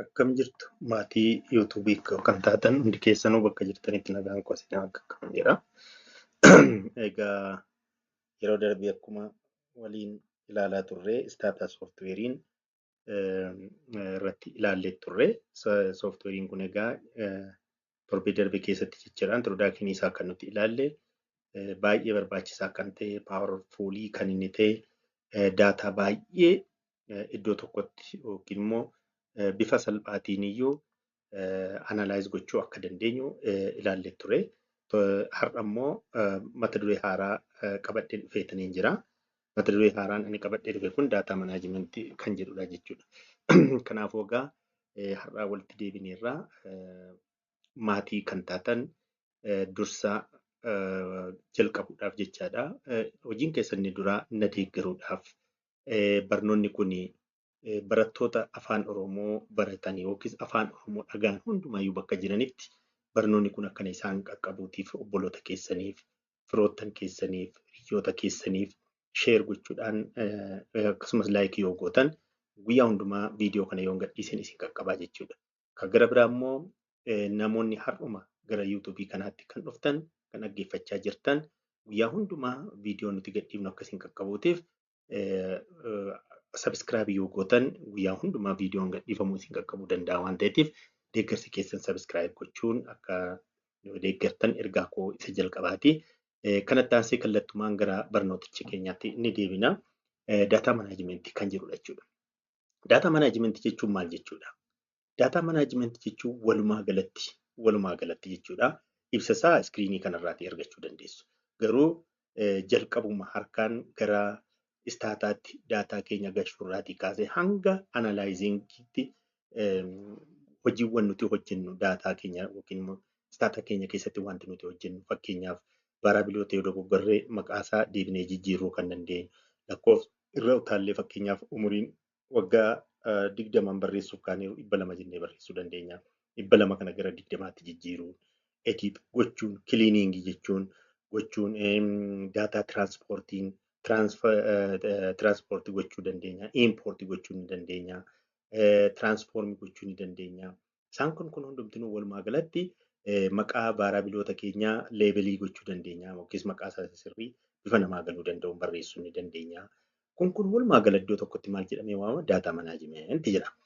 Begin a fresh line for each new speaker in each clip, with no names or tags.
Akkam jirtu maatii yuutuubii kan taatan hundi keessanuu bakka jirtanitti nagaan qosinaa akka jedha. Egaa yeroo darbii akkuma waliin ilaalaa turre istaataa sooftiweeriin irratti ilaallee turre. Sooftiweeriin kun egaa torbee darbe keessatti jechuudhaan introdaakshini isaa kan nuti ilaalle baay'ee barbaachisaa kan ta'e paawarfuulii kan inni ta'e daataa baay'ee iddoo tokkotti yookiin immoo bifa salphaatiin iyyuu analaayiz gochuu akka dandeenyu ilaallee ture. Har'a immoo mata duree haaraa qabadhee dhufeetaniin jira. Mata duree haaraan inni qabadhee dhufe kun daataa manaajimentii kan jedhudha jechuudha. Kanaafuu egaa har'aa walitti deebineerraa maatii kan taatan dursaa jalqabuudhaaf jechaadha. Hojiin keessan inni duraa na deeggaruudhaaf barnoonni kun barattoota afaan Oromoo baratan yookiis afaan Oromoo dhagaan hundumayyuu bakka jiranitti barnoonni kun akkana isaan qaqqabuutiif obboloota keessaniif, firoottan keessaniif, hiriyoota keessaniif sheer gochuudhaan akkasumas laayikii yoo gootan guyyaa hundumaa viidiyoo kana yoo gadhiisan isin qaqqabaa jechuudha. Kan gara biraa immoo namoonni har'uma gara yuutuubii kanaatti kan dhuftan kan dhaggeeffachaa jirtan guyyaa hundumaa viidiyoo nuti gadhiifnu akkasiin qaqqabuutiif sabiskiraabii yoo gootan guyyaa hundumaa viidiyoon gadhiifamuu isin qaqqabuu danda'a waan ta'eef deeggarsi keessan sabiskiraayib gochuun akka deeggartan ergaa koo isa jalqabaati. Kanatti aansee kallattumaan gara barnooticha keenyaatti ni deebina. Daataa manaajimentii kan jedhudha jechuudha. Daataa manaajimentii jechuun maal jechuudha? Daataa manaajimentii jechuun walumaa galatti jechuudha. Ibsa isaa iskiriinii kanarraatii argachuu dandeessu. Garuu jalqabuma harkaan gara istaataatti daataa keenya galchuurraatii kaasee hanga analaayizingiitti hojiiwwan nuti hojjennu daataa keenya yookiin immoo istaata keenya keessatti wanti nuti hojjennu fakkeenyaaf baaraabiliyoota yoo dogoggorree maqaasaa deebinee jijjiiruu kan dandeenyu lakkoofsa irra utaallee fakkeenyaaf umuriin waggaa 20 barreessuuf kaaneeru 200 jennee barreessuu dandeenya. 200 kana gara 20tti jijjiiruun edit gochuun kiliiningii gochuun daataa tiraanspoortiin tiraanspoortii gochuu dandeenya, impoortii gochuu ni dandeenya, tiraansfoormii gochuu ni dandeenya. Isaan kun hundumtinuu walumaa galatti maqaa baaraabiliyoota keenyaa leebelii gochuu dandeenya yookiis maqaa isaa sirrii bifa namaa galuu danda'uun barreessuu ni dandeenya. Kun walumaa gala iddoo tokkotti maal jedhamee waamama? Daataa manaajimentii jedhama.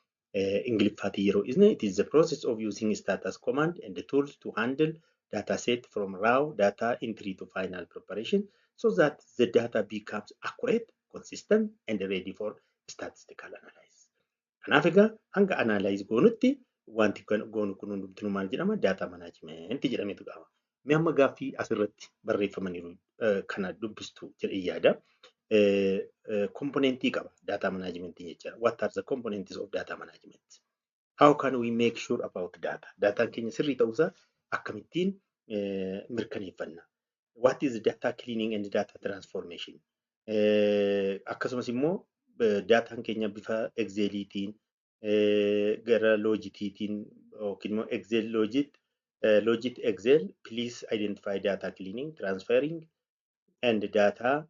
Ingiliffaatiin yeroo isne it is the process of using status command and the tools to handle data set from raw data entry to final preparation so that the data becomes accurate, consistent, and ready for statistical analysis. Kanaaf egaa hanga analyze goonutti wanti goonu kun hundumtuu maal jedhama? Data management jedhameetu qaba. Mee amma gaaffii asirratti barreeffamaniiru kana dubbistu jedhee yaada. Componentii qaba data management jechuudha. What are the components of data management? How can we make sure about data? Dataan keenya sirrii ta'uusaa akkamittiin mirkaneeffanna? What is data cleaning and data transformation? Akkasumas immoo daataan keenya bifa Excel'iitiin gara Logikiitiin yookiin immoo Excel Logit Excel, please identify data cleaning, transferring and data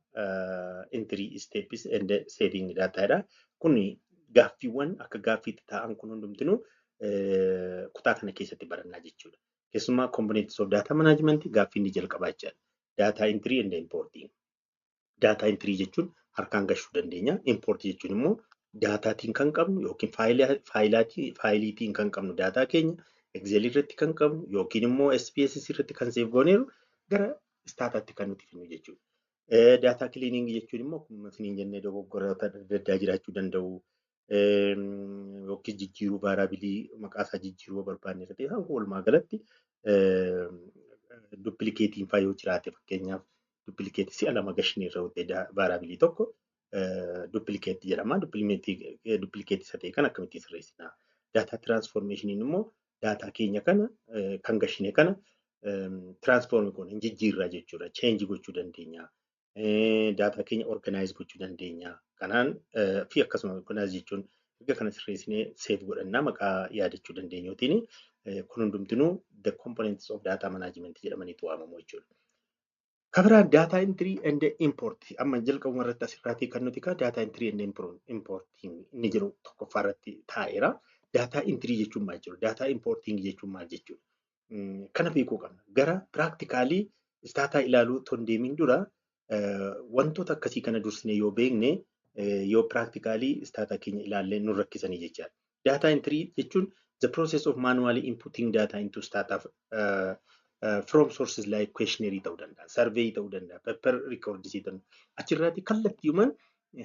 entry steps and saving data. Kun gaaffiiwwan akka gaaffiitti ta'an kun hundumtinuu kutaa kana keessatti barannaa jechuudha. Keessumaa components of data management gaaffii inni jalqabaa jechuudha. Data entry and importing. Data entry jechuun harkaan gashuu dandeenya. Import jechuun immoo daataatiin kan qabnu yookiin faayiliitiin kan qabnu daataa keenya Excel irratti kan qabnu yookiin immoo SPSS irratti kan seef gooneeru gara istaataatti kan nuti finnu jechuudha. Data cleaning jechuun immoo akkuma isiniin jennee dogoggoroota adda addaa jiraachuu danda'u. Yookiin jijjiiruu baaraabilii maqaasaa jijjiiruu barbaanne irratti isaan kun walumaa galatti duppilikeetiin fa'aa yoo jiraate fakkeenyaaf duppilikeetii si'a lama gashinee irra hojjeta baaraabilii tokko duppilikeetii jedhama. Duppilikeetii isa ta'e kan akkamitti sirreessina? Data transformationiin immoo daataa keenya kana kan gashinee kana tiraansfoormii goone jijjiirraa jechuudha. Cheenji gochuu dandeenya. Daataa keenya organize gochuu dandeenya. Kanaan fi akkasuma organize jechuun erga kana sirreessinee seef godhannaa maqaa yaadachuu dandeenyuutiin kun hundumtinuu the components of data management jedhamaniitu waamamu jechuudha. Kabira data entry and import amma jalqabuma irratti asirraatii kan nuti data entry and importing inni jiru tokkoffaa irratti taa'eera. daataa intirii jechuun maal jechuudha? Daataa importing jechuun maal jechuudha? Kana beekuu qabna. Gara piraaktikaalii istaataa ilaaluu otoo hin deemin dura wantoota akkasii kana dursine yoo beekne yoo piraaktikaalii istaataa keenya ilaallee nu rakkisanii jechaadha. Daataa intirii jechuun the process of manually inputting data into stata from sources like questionnaire ta'uu danda'a, survey ta'uu danda'a, paper records ta'uu danda'a. Achirratti kallattiiwwan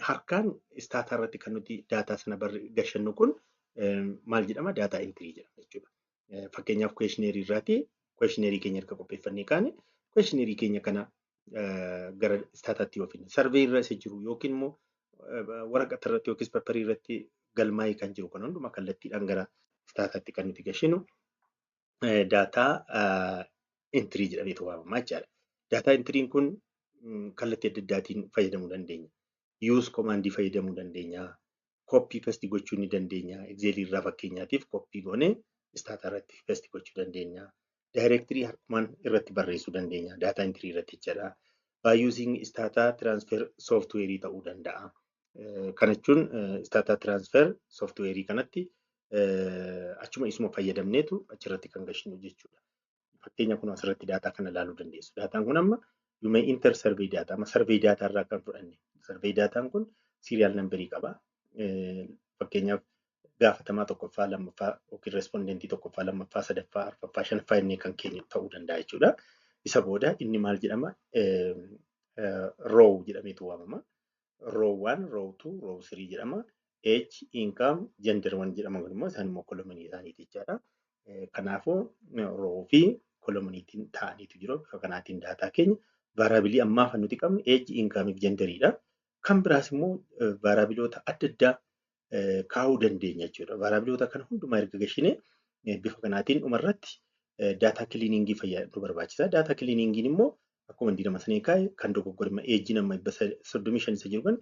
harkaan istaataa irratti kan nuti daataa sana gashannu kun maal jedhama? Daataa intirii jedhama jechuudha. Fakkeenyaaf questionnaire irraati questionnaire keenya erga qopheeffannee kaane questionnaire keenya kana gara istaataatti yoo finne survey irra isa jiru yookiin immoo waraqata irratti yookiis paperii irratti galmaa'ee kan jiru kan hundumaa kallattiidhaan gara istaataatti kan nuti gashinu daataa intirii jedhameetu waamama jechaadha. Daataa intiriin kun kallattii adda addaatiin fayyadamuu dandeenya. Use command fayyadamuu dandeenya. Copy paste gochuu ni dandeenya. Excel irraa fakkeenyaatiif copy goonee istaataa irratti paste gochuu dandeenya. Directory harkumaan irratti barreessuu dandeenya. Daataa intirii irratti jechaadha. By using stata transfer software ta'uu danda'a. Kana jechuun stata transfer software kanatti achuma isuma fayyadamneetu achirratti kan gashinu jechuudha. Fakkeenya kun asirratti daataa kana ilaaluu dandeessu. Daataan kun amma you may enter survey data. Amma survey data irraa kan fudhanne. Survey daataan kun serial numberii qaba. Fakkeenyaaf gaafatamaa tokkoffaa, lammaffaa yookiin respondentii tokkoffaa, lammaffaa, sadaffaa, arfaffaa, shanaffaa inni kan keenya ta'uu danda'a jechuudha. Isa booda inni maal jedhama? Row jedhameetu waamama. Row 1, row 2, row 3 jedhama. Age, income, gender 1 jedhama immoo isaan immoo kolomanii isaaniiti jechaadha. Kanaafuu row fi kolomaniitiin ta'aniitu jiru. Bifa kanaatiin daataa keenya variabilii ammaa kan nuti qabnu age, income fi genderiidha. Kan biraas immoo variabilioota adda addaa kaa'uu dandeenya jechuudha. Variabilioota kana hundumaa erga gashine bifa kanaatiin dhumarratti daataa kiliiningii fayyadamuu barbaachisa. Daataa kiliiningiin immoo akkuma diidama sanii kaa'e kan dogoggorima eejii nama 35 isa jiru kan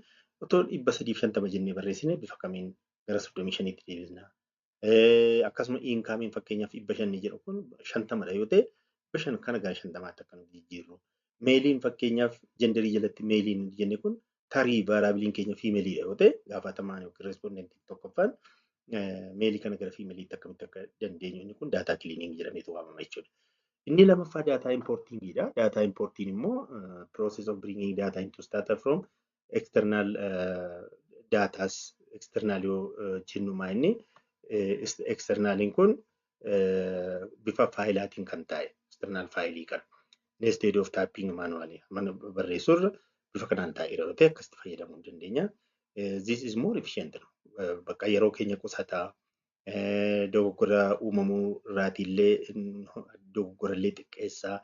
otoo 350 jennee barreessine bifa kamiin gara 35tti deebisna. Akkasuma inkaamiin fakkeenyaaf 500 jedhu kun 50dha yoo ta'e 500 kana gara 50tti akka nuti jijjiirru. Meeliin fakkeenyaaf jenderii jalatti meeliin jenne kun tarii variabiliin keenya fiimeliidha yoo ta'e gaafatamaan yookiin respondentii tokkoffaan meelii kana gara fiimeliitti akkamitti akka dandeenyu inni kun daataa kiliining jedhameetu waamama jechuudha. Inni lamaffaa daataa importingidha. Daataa importing immoo process of bringing data into stata from external datas external yoo jennu maa inni externaliin kun bifa faayilaatiin kan ta'e external faayilii kan instead of typing manually mana barreessurra bifa kanaan taa'eera yoo ta'e akkasitti fayyadamuu dandeenya. This is more efficient. Bakka yeroo keenya qusataa dogoggora uumamuu irraatiillee dogoggorallee xiqqeessaa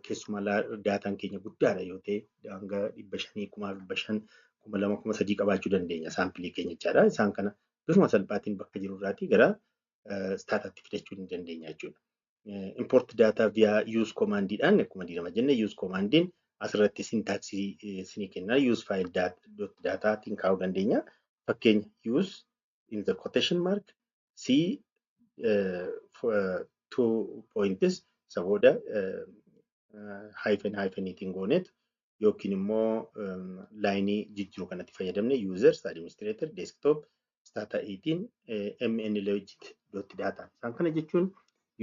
keessumaa daataan keenya guddaadha yoo ta'e hanga 500, 500, 2,000, 3,000 qabaachuu dandeenya saampilii keenya jechaadha. Isaan kana bifuma salphaatiin bakka jiru irraatii gara staataatti fidachuu ni dandeenya jechuudha. Import data via use commandiidhaan akkuma diidama jenne use commandiin asirratti sintaaksii isinii kenna. Use file dataatiin kaa'uu dandeenya. Fakkeenya use in the quotation mark C 2 points isa booda hypheniitiin gooneet yookiin immoo laayinii jijjiiruu kanatti fayyadamne users, administrator, desktop, stata 18, mn logit.data. Isaan kana jechuun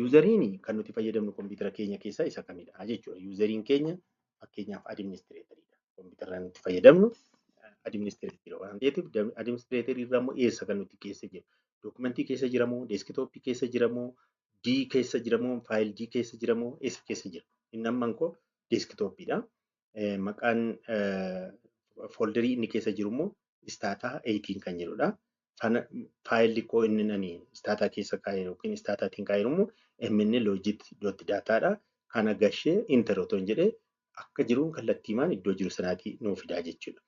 useriin kan nuti fayyadamnu kompiitara keenya keessaa isa kamidha jechuudha. Useriin keenya fakkeenyaaf administratoriidha. Kompiitara nuti fayyadamnu administrator waan ta'eef administrator irraa immoo eessa kan nuti keessa jiru? Dokumentii keessa jiramoo, desktop keessa jiramoo, D keessa jiramoo, file D keessa jiramoo, eessa keessa jira? Inni amman koo desktopidha. Maqaan folderii inni keessa jiru immoo stata 18 kan jedhudha. Faayilli koo inni nani stata keessa kaa'e yookiin stataatiin kaa'e immoo mn logit.dataadha. Kana gashee enter otoo hin jedhee akka jiruun kallattiimaan iddoo jiru sanaatii nuuf fidaa jechuudha.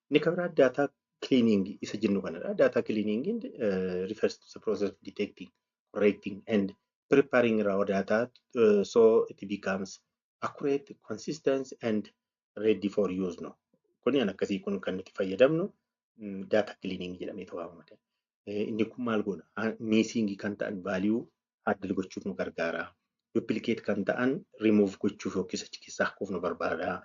Inni kan biraa data cleaning isa jennu kanadha. Data cleaning refers to the process of detecting, correcting and preparing raw data so it becomes accurate, consistent and ready for use. Kuni akkasii kun kan nuti fayyadamnu data cleaning jedhameetu waamama. Inni kun maal goona? Missing kan ta'an value adda gochuuf nu gargaara. Duplicate kan ta'an remove gochuuf yookiin achi keessaa haquuf nu barbaada.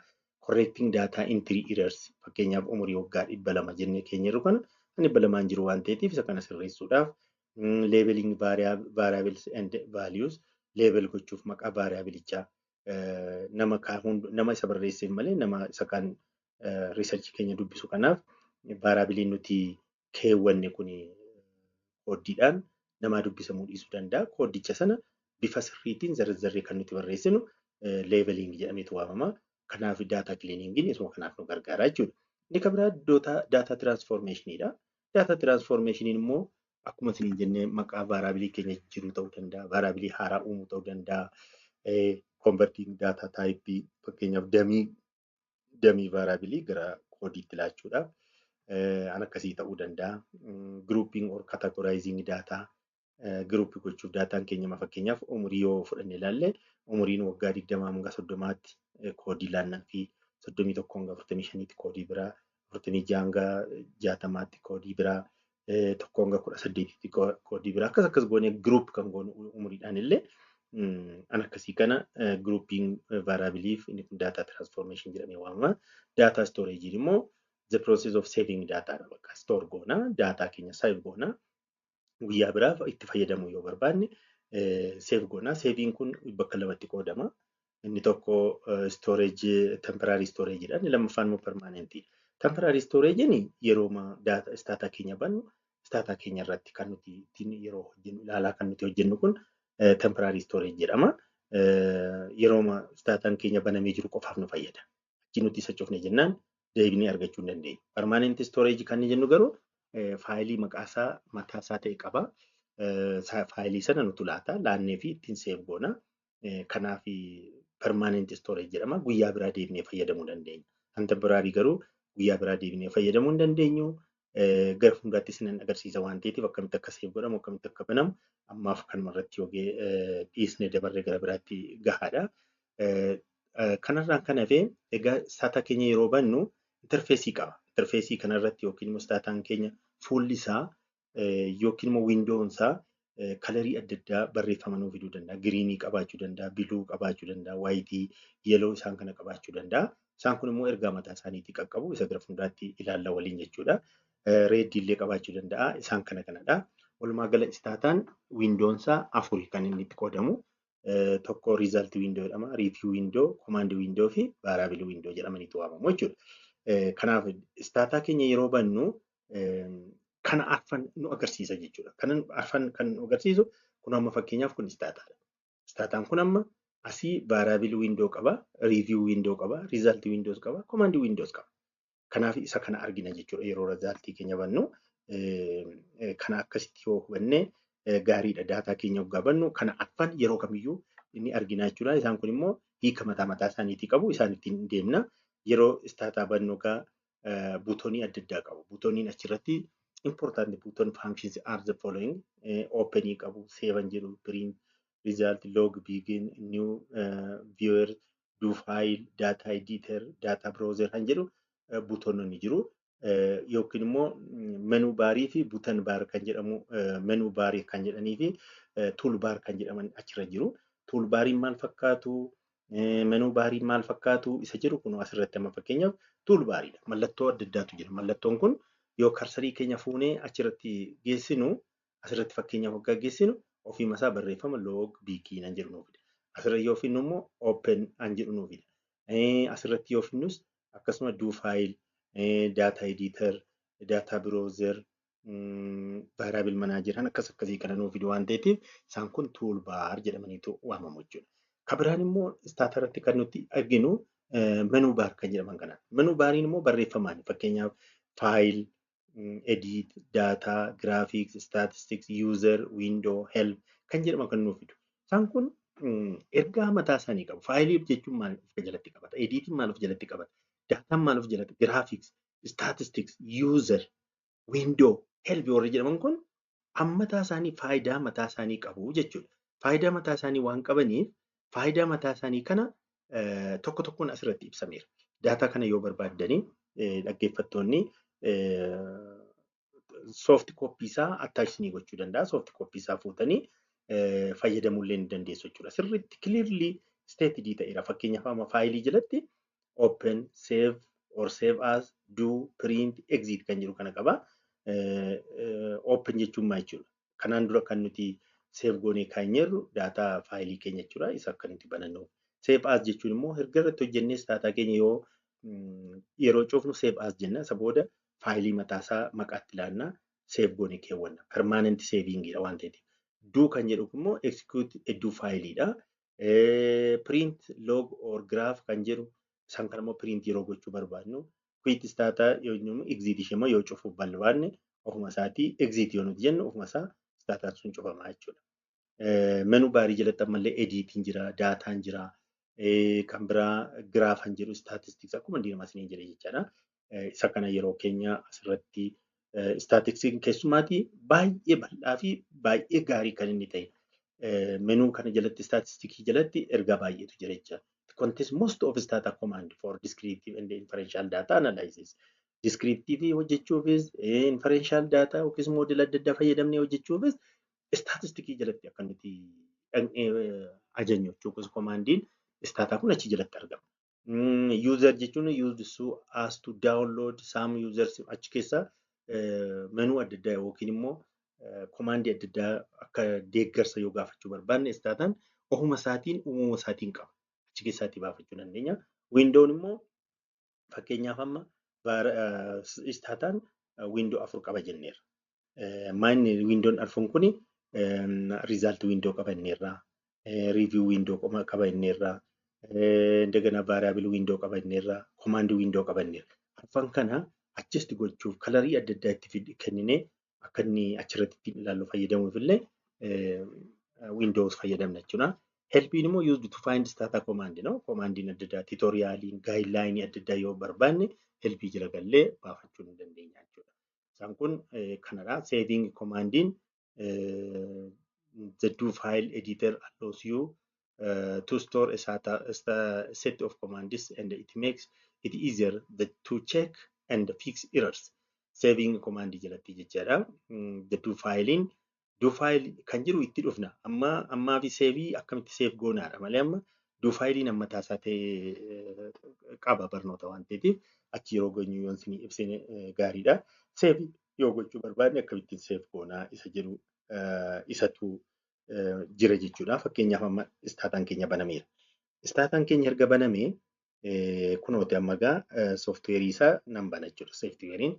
Correcting data entry errors. Fakkeenyaaf umurii waggaa 200 jennee keenya jiru kana 200 jiru waan ta'eef isa kana sirreessuudhaaf labeling variables and values label gochuuf maqaa variablichaa nama isa barreesseef malee nama isa kan research keenya dubbisu kanaaf variabiliin nuti keewwanne kun kooddiidhaan namaa dubbisamuu dhiisuu danda'a. Kooddicha sana bifa sirriitiin zarreessarree kan nuti barreessinu labeling jedhameetu waamama. Kanaaf data cleaningiin isuma kanaaf nu gargaara jechuudha. Inni kan biraa data transformationidha. Data transformationiin immoo akkuma isin jennee maqaa variabilii keenya jiru ta'uu danda'a. Variabilii haaraa uumuu ta'uu danda'a. Converting data type fakkeenyaaf damii variabilii gara koodiitti laachuudhaaf an akkasii ta'uu danda'a. Grouping or categorizing data group gochuuf daataan keenya fakkeenyaaf umurii yoo fudhanne ilaalle umuriin waggaa 20 hanga 30tti koodii laannaa fi 31 hanga 45tti koodii biraa 46 hanga 60tti koodii biraa tokko hanga 18tti koodii biraa akkas goonee group kan goonu umuriidhaan illee an akkasii kana grouping variabiliif inni kun data transformation jedhamee waamama. Data storage immoo the process of saving data bakka store goona data keenya save goona guyyaa biraaf itti fayyadamuu yoo barbaanne save goona. Saving kun bakka lamatti qoodama. Inni tokko storage temporary storage jedha. Inni lammaffaan immoo permanent. Temporary storage yeroo data keenya bannu data keenya irratti kan nuti yeroo hojjennu ilaalaa kan nuti hojjennu kun temporary storage jedhama. Yeroo daataan keenya banamee jiru qofaaf nu fayyada. Achi nuti isa cufne jennaan deebinee argachuu hin dandeenyu. Permanent storage kan jennu garuu faayilii maqaasaa mataasaa ta'e qaba. Faayilii sana nutu laata laannee fi ittiin save goona. Kanaaf permanent storage jedhama. Guyyaa biraa deebinee fayyadamuu dandeenya. Kan temporary garuu guyyaa biraa deebinee fayyadamuu hin dandeenyu. Gara fuulduraatti isin agarsiisa waan ta'eef akkamitti akka save godhamu akkamitti akka banamu ammaaf kanuma irratti yoo dhiisnee dabarree gara biraatti gahaadha. Kanarraan kan hafe egaa data keenya yeroo bannu interfeesii qaba. Interfeesii kanarratti yookiin immoo daataan keenya fuulli isaa yookiin immoo windoon isaa kalarii adda addaa barreeffama nuu fiduu danda'a. Giriinii qabaachuu danda'a, biluu qabaachuu danda'a, waayitii, yeeloo isaan kana qabaachuu danda'a. Isaan kun immoo ergaa mataa isaaniitii qaqqabu. Isa gara fuulduraatti ilaalla waliin jechuudha. Reeddii illee qabaachuu danda'a. Isaan kanadha. Walumaa gala daataan windoon isaa afurii kan inni itti qoodamu. Tokko result window jedhama, review window, command window fi variable window jedhamaniitu waamamu jechuudha. Kanaaf daataa keenya yeroo bannu kana arfan nu agarsiisa jechuudha. Kana arfan kan nu agarsiisu kun amma fakkeenyaaf kun daataadha. Daataan kun amma asii variable window qaba, review window qaba, result windows qaba, command windows qaba. Kanaaf isa kana argina jechuudha yeroo resultii keenya bannu. Kana akkasitti yoo hubanne gaariidha. Daataa keenya yoo bannu kana arfan yeroo kamiyyuu inni argina jechuudha. Isaan kun immoo hiika mataa isaaniitii qabu. Isaan ittiin deemna. Yeroo daataa bannu buutoonii adda addaa qabu. Buutooniin achirratti important button functions are the following. Open qabu, save jedhu, print, result, log, begin, new, viewer, do file, data editor, data browser kan jedhu buutoonni jiru. Yookiin immoo menu baarii fi button bar kan jedhamu menu baarii kan jedhanii fi tool bar kan jedhaman achirra jiru. Tool baariin maal fakkaatu? Menu baariin maal fakkaatu? Isa jiru kun asirratti amma fakkeenyaaf tool baariidha. Mallattoo adda addaatu jira. Mallattoon kun yoo karsarii keenya fuunee achirratti geessinu asirratti fakkeenyaaf waggaa geessinu ofii masaa barreeffama log begin an jedhu nuufida. Asirra yoo finnu immoo open an jedhu nuufida. Asirratti yoo finnus akkasuma do file, data editor, data browser, variable manager akkasii kana nuufidu waan ta'eef isaan kun tool bar jedhamaniitu waamamu jechuudha. Kabiraan immoo daataa irratti kan nuti arginu menu bar kan jedhaman kana. Menu bariin immoo barreeffamaan fakkeenyaaf file, edit, data, graphics, statistics, user, window, help kan jedhaman kan nuufidu. Isaan kun ergaa mataa isaanii qabu. Faayilii jechuun maal of jalatti qabata? Editiin maal of jalatti qabata? Daataan maal of jalatti? Graphics, statistics, user, window, help warri jedhaman kun mataa isaanii faayidaa mataa isaanii qabu jechuudha. Faayidaa mataa isaanii waan qabaniif faayidaa mataa isaanii kana tokko tokkoon asirratti ibsameera. Daataa kana yoo barbaaddanii dhaggeeffattoonni soft copy isaa attach ni gochuu danda'a. Soft copy isaa fuutanii fayyadamuu illee ni dandeessu jechuudha. Sirriitti clearly stated ta'eera. Fakkeenyaaf amma faayilii jalatti open, save or save as, do, print, exit kan jedhu kana qaba. Open jechuun maal jechuudha? Kanaan dura kan nuti save goonee kan jirru daataa faayilii keenya jechuudha. Isa akka nuti banannu. Save as jechuun immoo erga irratti hojjennees daataa keenya yeroo cufnu save as jenna. Isa booda faayilii mataasaa maqaatti ilaannaa save goonee keewwanna. Permanent savingiidha waan ta'eef. Do kan jedhu immoo execute hedduu faayiliidha. Print log or graph kan jedhu isaan kan immoo print yeroo gochuu barbaadnu. Quit data yoo exit ishee immoo yoo cufuuf barbaanne ofuma isaatii exit yoo nuti jennu ofuma isaa daataan sun cufamaa jechuudha. Menuu baarii jalatti ammallee ediitiin jira, daataan jira, kan biraa giraafan jedhu statistics akkuma diimaa isiniin jedhe jechaadha. Isa kana yeroo keenya asirratti statistiksiin keessumaatii baay'ee bal'aa fi baay'ee gaarii kan inni ta'e. Menuu kana jalatti statistikii jalatti ergaa baay'eetu jira jecha. Contains most of data command for descriptive and inferential data analysis. Descriptive hojjechuufis inferential data yookiis moodela adda addaa fayyadamnee hojjechuufis statistikii jalatti akka nuti ajajnu jechuudha. Komaandiin daataa kun achi jalatti argama. User jechuun used as to download some users achi keessa menuu adda addaa yookiin immoo komaandii adda addaa akka deeggarsa yoo gaafachuu barbaanne daataan ofuma isaatiin uumama isaatiin qaba. Achi keessaatii baafachuu dandeenya. Windoon immoo fakkeenyaaf amma daataan windoo 4 qaba jenneerra. Maanni windoon 4 kuni result window qaba jenneerra. Review window qaba jenneerra. Indegana variable window qaba jenneerra. Command window qaba jenneerra. Afaan kana adjust gochuuf kalarii adda addaa itti kenninee akka inni achirratti ilaallu fayyadamuuf illee windows fayyadamna jechuudha. Helpiin immoo used to find data command no commandiin adda addaa tutorialiin guideline adda addaa yoo barbaanne helpii jala gallee baafachuu ni dandeenya jechuudha. Isaan kun kanadha. Saving commandiin the do file editor allows you to store a set of commands and it makes it easier to check and fix errors. Saving command jalatti jechaadha. The do filein do file kan jiru itti dhufna. Ammaa fi save akkamitti save goonaadha malee amma do filein amma taasaa ta'e qaba barnoota waan ta'eef achi yeroo geenyu yoon isin ibsine gaariidha. Save yoo gochuu barbaadne akkamittiin save goonaa isa jedhu isatu jira jechuudha. Fakkeenyaaf amma daataan keenya banameera. Daataan keenya erga banamee kunooti amma egaa sooftiweerii isaa nan bana jechuudha. Sooftiweeriin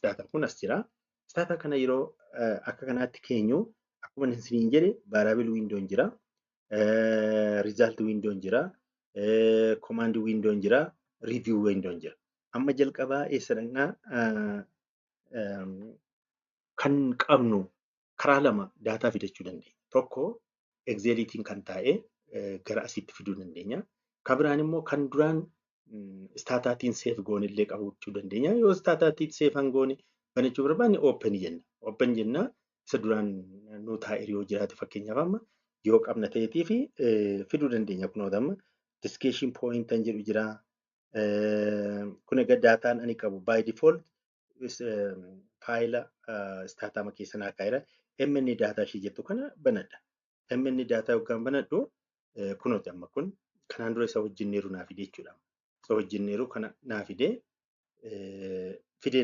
daataan kun as jira. Daataa kana yeroo akka kanaatti keenyu akkuma isiniin jedhe variable windoon jira. Result windoon jira. Command windoon jira. Review windoon jira. Amma jalqabaa eessa dhaqnaa kan qabnu karaa lama daataa fidachuu dandeenya. Tokko Exceliitiin kan taa'e gara asitti fiduu dandeenya. Kan biraan immoo kan duraan daataatiin save goone illee qabachuu dandeenya. Yoo daataatiin save hin goone banachuu barbaanne open jenna. Open jenna isa duraan nu taa'e yoo jiraate fakkeenyaaf amma yoo qabna ta'eetii fi fiduu dandeenya. Kunoota amma description point kan jedhu jira. Kun egaa daataan ani qabu by default faayila daataa keessa naa kaa'eera. MN daataa ishee jettu kana banadha. MN daataa yookaan banadhu kunooti amma kun kanaan dura isa hojjenneeru naa fide jechuudha. Isa hojjenneeru kana naa fidee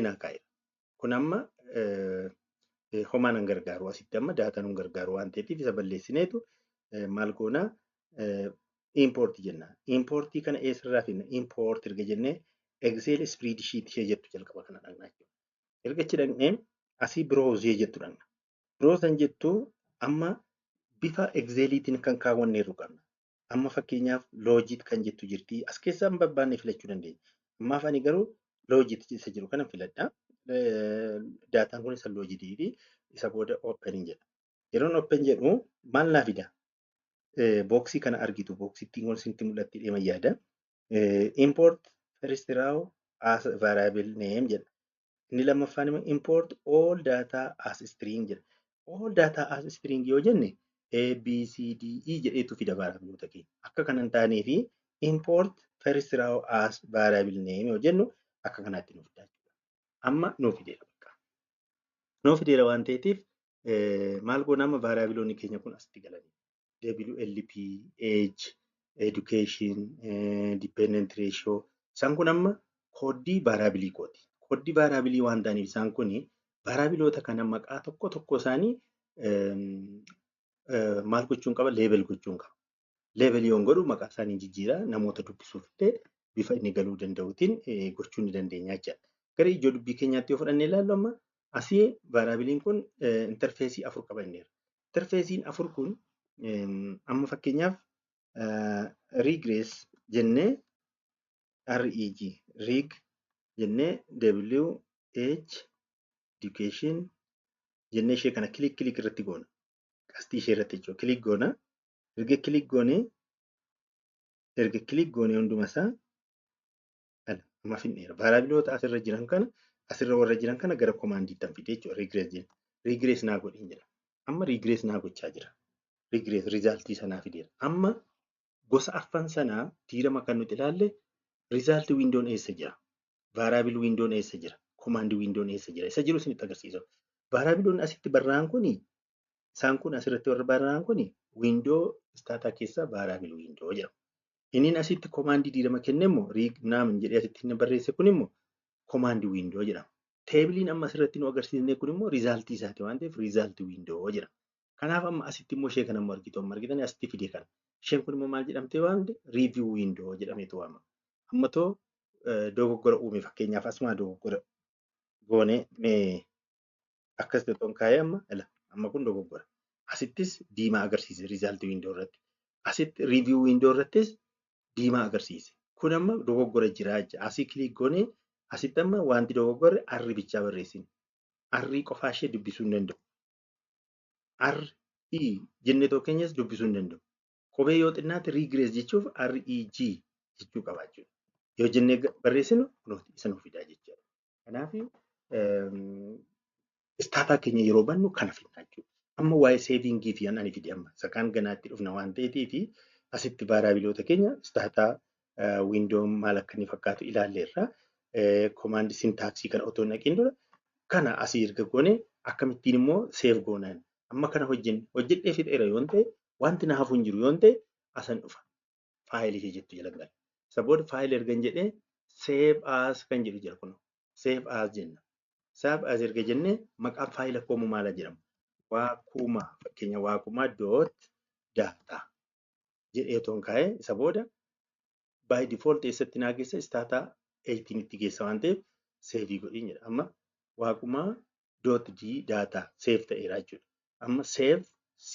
naa kaa'eera. Kun amma homaa nan gargaaru asitti amma daataa nun gargaaru waan ta'eef isa balleessineetu maal goonaa import jenna. Importii kana eessarraa finna? Import erga jennee Excel spreadsheet ishee jettu jalqaba kana dhaqnaa jechuudha. Erga achi dhaqnee asii browse jettu dhaqna. Browse jettu amma bifa Exceliitiin kan kaawwanneerru qabna. Amma fakkeenyaaf loojit kan jettu jirti. As keessaa hin barbaanne filachuu dandeenya. Ammaaf ani garuu loojit isa jiru kana filadha. Daataan kun isa loojitii isa booda open jedha. Yeroon open jedhu maal naa fida? Booksii kana argitu. Booksittiin kun isintti mul'atti deema yaada. Import first row as variable name jedha. Inni lammaffaan immoo import all data as string jedha. All data as string yoo jenne A, B, C, D, E jedheetu fida variableota keenya. Akka kanan taanee fi import first row as variable name yoo jennu akka kanaatti nuuf fida. Amma nuuf fideera bakka. Nuuf fideera waan ta'eetiif maal goona amma variableonni keenya kun asitti galanii. WLP, age, education, dependent ratio. Isaan kun amma kooddii variablii kooti. Kooddii variablii waan ta'aniif isaan kun variableota kana maqaa tokko tokko isaanii maal gochuun qaba? Leebel gochuun qaba. Leebel yoon godhu maqaa isaanii jijjiira namoota dubbisuuf illee bifa inni galuu danda'uutiin gochuu ni dandeenya jechuudha. Gara ijoo dubbii keenyaatti yoo fudhannee ilaallu amma asii vaaraabiliin kun interfeesii 4 qaba inni. Interfeesiin 4 kun amma fakkeenyaaf regress jennee reg jennee wh education jennee ishee kana kilik irratti goona. Qastii ishee irratti jechuudha. Kilik goona. Erga kilik goonee hunduma isaa amma finneera. Vaaraabiloota asirra jiran kana asirra warra jiran kana gara komaandiitti fidee jechuudha. Regress jenna. Regress naa godhin jedha. Amma regress naa gochaa jira. Regress rizaaltii sanaa fideera. Amma gosa arfan sanaa diirama kan nuti ilaalle rizaaltii wiindoon eessa jira? Vaaraabil wiindoon eessa jira? Komaandii wiindoon eessa jira? Isa jiru isinitti agarsiisa. Vaaraabiloon asitti barraa'an kuni isaan kun asirratti warra barraa'an kuni wiindoo istaataa keessaa vaaraabil wiindoo jedhama. Inni asitti komaandii diirama kenne immoo naamin jedhee asitti inni barreesse kun immoo komaandii wiindoo jedhama. Teebiliin amma asirratti nu agarsiisne kun immoo rizaaltii isaati waan ta'eef rizaaltii wiindoo jedhama. Kanaaf amma asitti immoo ishee kana immoo argitanii asitti fide kana. Isheen kun immoo maal jedhamtee waamte? Riiviyuu wiindoo jedhameetu waamama. Amma too dogoggora uume fakkeenyaaf asuma dogoggora goonee mee akkas ta'uun kaayee amma kun dogoggora. Asittis diimaa agarsiise rizaaltii wiindoo irratti. Asitti riiviyuu wiindoo irrattis diimaa agarsiise. Kun amma dogoggora jira jecha. Asii kilik goonee asitti amma wanti dogoggorre arri bichaa barreessine. Arrii qofaa ishee dubbisuu hin danda'u. Arrii jennee tokko keenyas dubbisuu hin danda'u. Kophee yoo xinnaate regress jechuuf REG jechuu qaba jechuudha. Yoo jennee barreessinu isa nuuf fidaa jechuudha. Kanaaf istaataa keenya yeroo bannu kana fidna jechuudha. Amma waa'ee seevingii fi ani fide amma sakaan ganaatti dhufna waan ta'eefi asitti vaaraabiloota keenya istaataa wiindoo maal akka inni fakkaatu ilaalleerra. Komaandii sintaaksii kana otoo naqiin dura kana asii erga goone akkamittiin immoo seef goonaan. Amma kana hojjedhee fixeera yoon ta'e wanti na hafu hin jiru yoon ta'e asan dhufa. Faayilii jettu jala gala. Isa booda faayilii ergan jedhee save as kan jedhu jira kun. Save as jenna. Save as erga jennee maqaan faayila koomu maal jedhama? Waaquma fakkeenya waaquma dot data jedhee toon kaa'ee isa booda by default eessatti naa geessa istaataa 18 itti geessa waan ta'eef save godhin jedha. Amma waaquma dot data save ta'eera jechuudha. Amma save C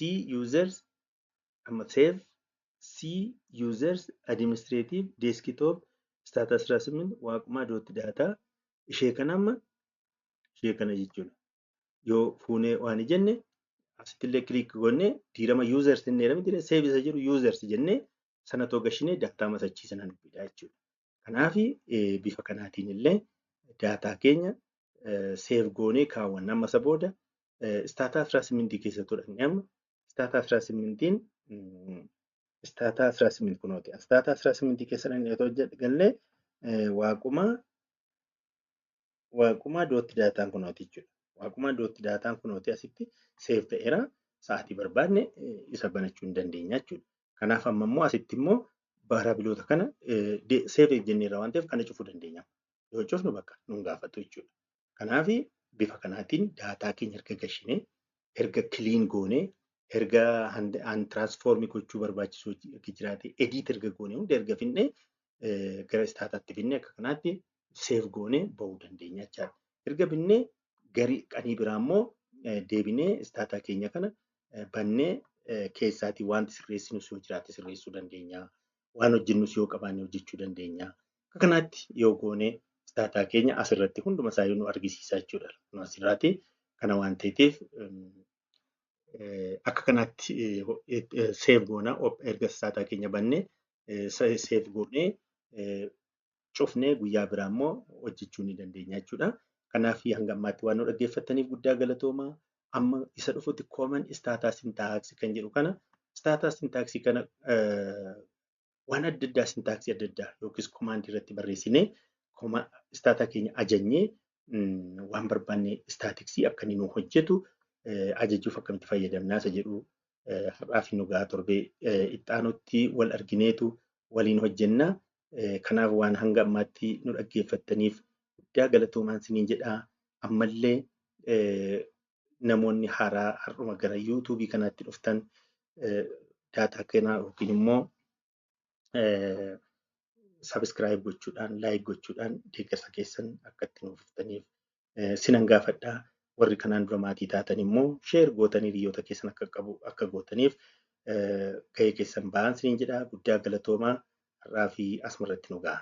users administrative desktop status 18 waaquma dot data ishee kana jechuudha. Yoo fuunee waan jenne asittillee kilik goonee diirama users inni jedhamee save isa jiru users jennee sana too gashinee daataa masachiisan hanbidha jechuudha. Kanaaf bifa kanaatiin illee daataa keenya save goonee kaawwanna. Amma isa booda istaataa 18 keessatti godhanne amma istaataa 18 kunooti. Istaataa 18 keessa inni otoo gallee waaquma dootti daataan kunooti jechuudha. Waaquma dootti daataan kunooti asitti save ta'eera. Sa'aatii barbaadne isa banachuu hin dandeenya jechuudha. Kanaaf amma immoo asitti immoo vaaraabiloota kana save jenneerra waan ta'eef kana cufuu dandeenya. Yoo cufnu bakka nun gaafatu jechuudha. Kanaaf bifa kanaatiin daataa keenya erga gashinee erga kiliin goonee erga tiraansfoormii gochuu barbaachisu jiraate ediit erga goonee hunda erga finnee gara istaataatti finnee akka kanaatti seef goonee bahuu dandeenya jechaadha. Erga binnee garii qanii biraa immoo deebinee istaataa keenya kana bannee keessaatii wanti sirreessinus yoo jiraate sirreessuu dandeenya. Waan hojjennus yoo qabaanne hojjechuu dandeenya. Akka kanaatti yoo goonee istaataa keenya asirratti hunduma isaa nu argisiisa jechuudha. Asirratti kana waan ta'eef akka kanaatti seef goona erga istaataa keenya bannee seef goonee cufnee guyyaa biraa immoo hojjechuu ni dandeenya jechuudha. Kanaaf hanga ammaatti waan nu dhaggeeffattaniif guddaa galatoomaa. Amma isa dhufutti common status syntax kan jedhu kana status syntax kana waan adda addaa syntax adda addaa yookiis command irratti barreessinee istaataa keenya ajajnee waan barbaanne statiksii akka inni nu hojjetu ajajuuf akkamitti fayyadamnaa isa jedhu har'aaf nu gahaa torbee ittaanutti wal argineetu waliin hojjennaa. Kanaaf waan hanga ammaatti nu dhaggeeffattaniif guddaa galatoomaa isiniin jedhaa. Ammallee namoonni haaraa har'uma gara yuutuubii kanaatti dhuftan daataa kennaa yookiin immoo sabiskiraayib gochuudhaan laayik gochuudhaan deeggarsa keessan akka itti nuuf dhuftaniif sinan gaafadhaa. Warri kanaan dura maatii taatan immoo sheer gootanii hiriyoota keessan akka gootaniif gahee keessan ba'aa isiniin jedhaa. Guddaa galatoomaa har'aa fi asumarratti nu ga'a.